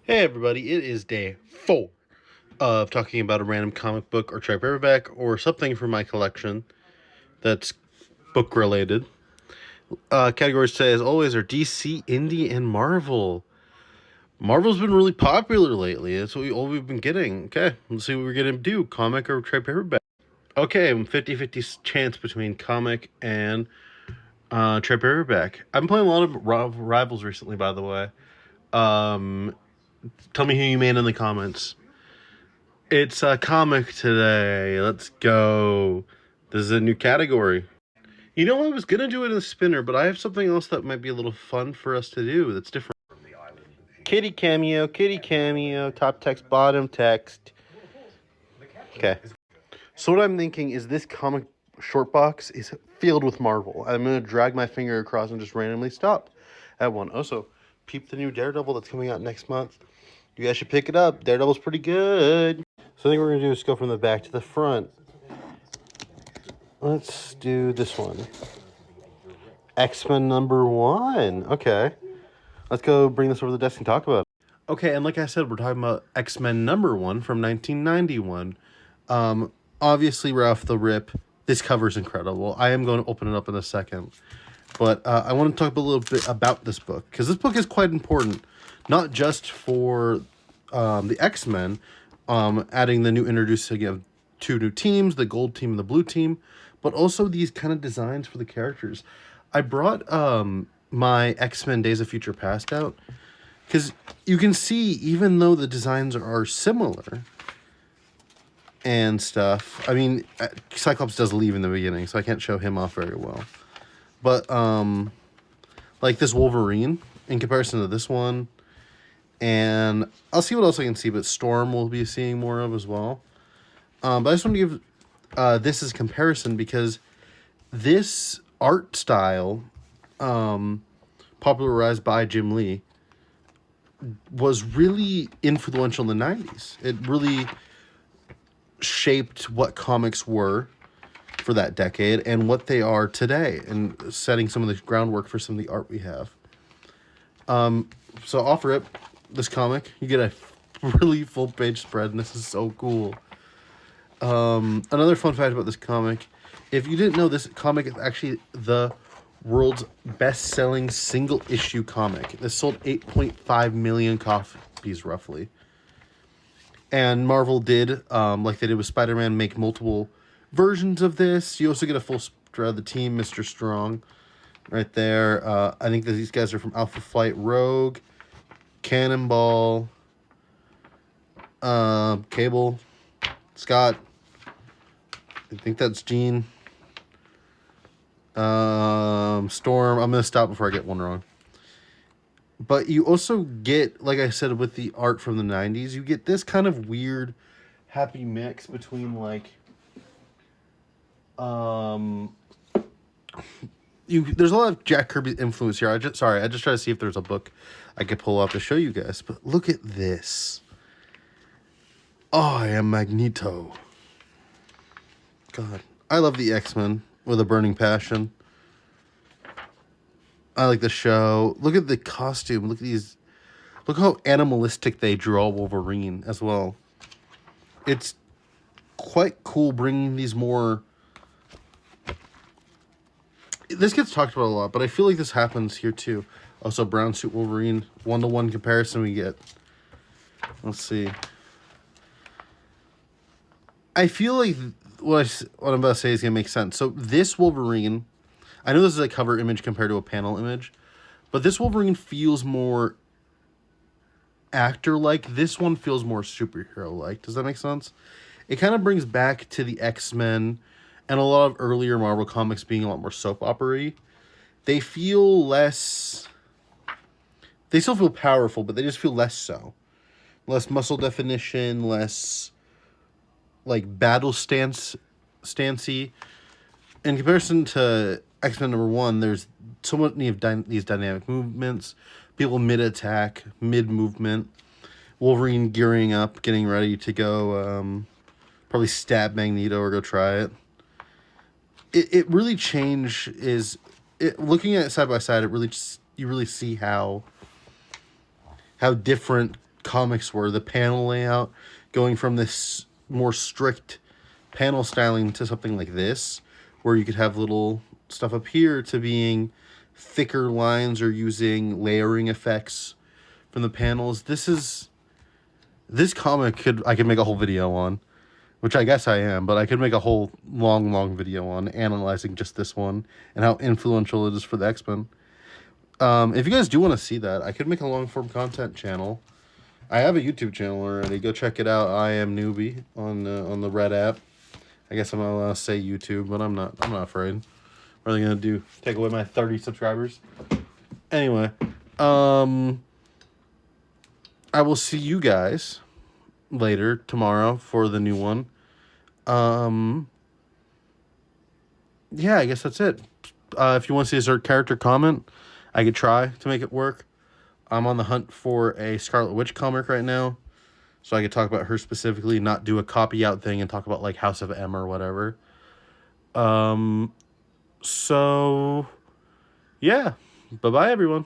Hey everybody, it is day 4 of talking about a random comic book or trade paperback or something from my collection that's book related. Categories today, as always, are DC, Indie, and Marvel. Marvel's been really popular lately. That's all we've been getting. Okay, let's see what we're going to do, comic or trade paperback. Okay, I'm 50-50 chance between comic and trade paperback. I'm playing a lot of Rivals recently, by the way. Tell me who you made in the comments. It's a comic today. Let's go. This is a new category. You know, I was going to do it in a spinner, but I have something else that might be a little fun for us to do that's different. Kitty cameo, top text, bottom text. Okay. So what I'm thinking is this comic short box is filled with Marvel. I'm going to drag my finger across and just randomly stop at one. Also, peep the new Daredevil that's coming out next month. You guys should pick it up. Daredevil's pretty good. So I think we're going to do is go from the back to the front. Let's do this one. X-Men #1. Okay. Let's go bring this over to the desk and talk about it. Okay, and like I said, we're talking about X-Men #1 from 1991. Obviously, right off the rip, this cover is incredible. I am going to open it up in a second. But I want to talk a little bit about this book, because this book is quite important. Not just for the X-Men, adding the new introducing of 2 new teams, the gold team and the blue team, but also these kind of designs for the characters. I brought my X-Men Days of Future Past out, because you can see, even though the designs are similar and stuff, I mean, Cyclops does leave in the beginning, so I can't show him off very well. But, like this Wolverine, in comparison to this one, and I'll see what else I can see, but Storm we'll be seeing more of as well. But I just want to give this as comparison, because this art style, popularized by Jim Lee, was really influential in the 90s. It really shaped what comics were for that decade and what they are today, and setting some of the groundwork for some of the art we have. So off rip, this comic, you get a really full page spread, and this is so cool. Another fun fact about this comic, if you didn't know, this comic is actually the world's best-selling single-issue comic. This sold 8.5 million copies, roughly. And Marvel did, like they did with Spider-Man, make multiple versions of this. You also get a full spread of the team, Mr. Strong, right there. I think that these guys are from Alpha Flight, Rogue, Cannonball, Cable, Scott. I think that's Jean. Storm. I'm gonna stop before I get one wrong. But you also get, like I said, with the art from the 90s, you get this kind of weird happy mix between, like, there's a lot of Jack Kirby influence here. I just try to see if there's a book I could pull up to show you guys. But look at this. I am Magneto. God, I love the X-Men with a burning passion. I like the show. Look at the costume. Look at these. Look how animalistic they draw Wolverine as well. It's quite cool bringing these more. This gets talked about a lot, but I feel like this happens here too. Also, brown suit Wolverine, 1-to-1 comparison we get. Let's see. I feel like what I'm about to say is going to make sense. So this Wolverine, I know this is a cover image compared to a panel image, but this Wolverine feels more actor-like. This one feels more superhero-like. Does that make sense? It kind of brings back to the X-Men and a lot of earlier Marvel comics being a lot more soap opera-y. They feel less. They still feel powerful, but they just feel less so. Less muscle definition, less like battle stancy. In comparison to X-Men #1, there's so many of these dynamic movements. People mid-attack, mid-movement. Wolverine gearing up, getting ready to go, probably stab Magneto or go try it. It really looking at it side by side, it really you really see how different comics were, the panel layout, going from this more strict panel styling to something like this, where you could have little stuff up here, to being thicker lines or using layering effects from the panels. This comic I could make a whole video on, which I guess I am, but I could make a whole long video on analyzing just this one and how influential it is for the X-Men. If you guys do want to see that, I could make a long-form content channel. I have a YouTube channel already. Go check it out. I am Newbie on the Red app. I guess I'm not allowed to say YouTube, but I'm not afraid. What are they gonna do? Take away my 30 subscribers? Anyway, I will see you guys later tomorrow for the new one. Yeah, I guess that's it. If you want to see a character comment, I could try to make it work. I'm on the hunt for a Scarlet Witch comic right now, so I could talk about her specifically, not do a copy out thing and talk about like House of M or whatever. So yeah, bye-bye everyone.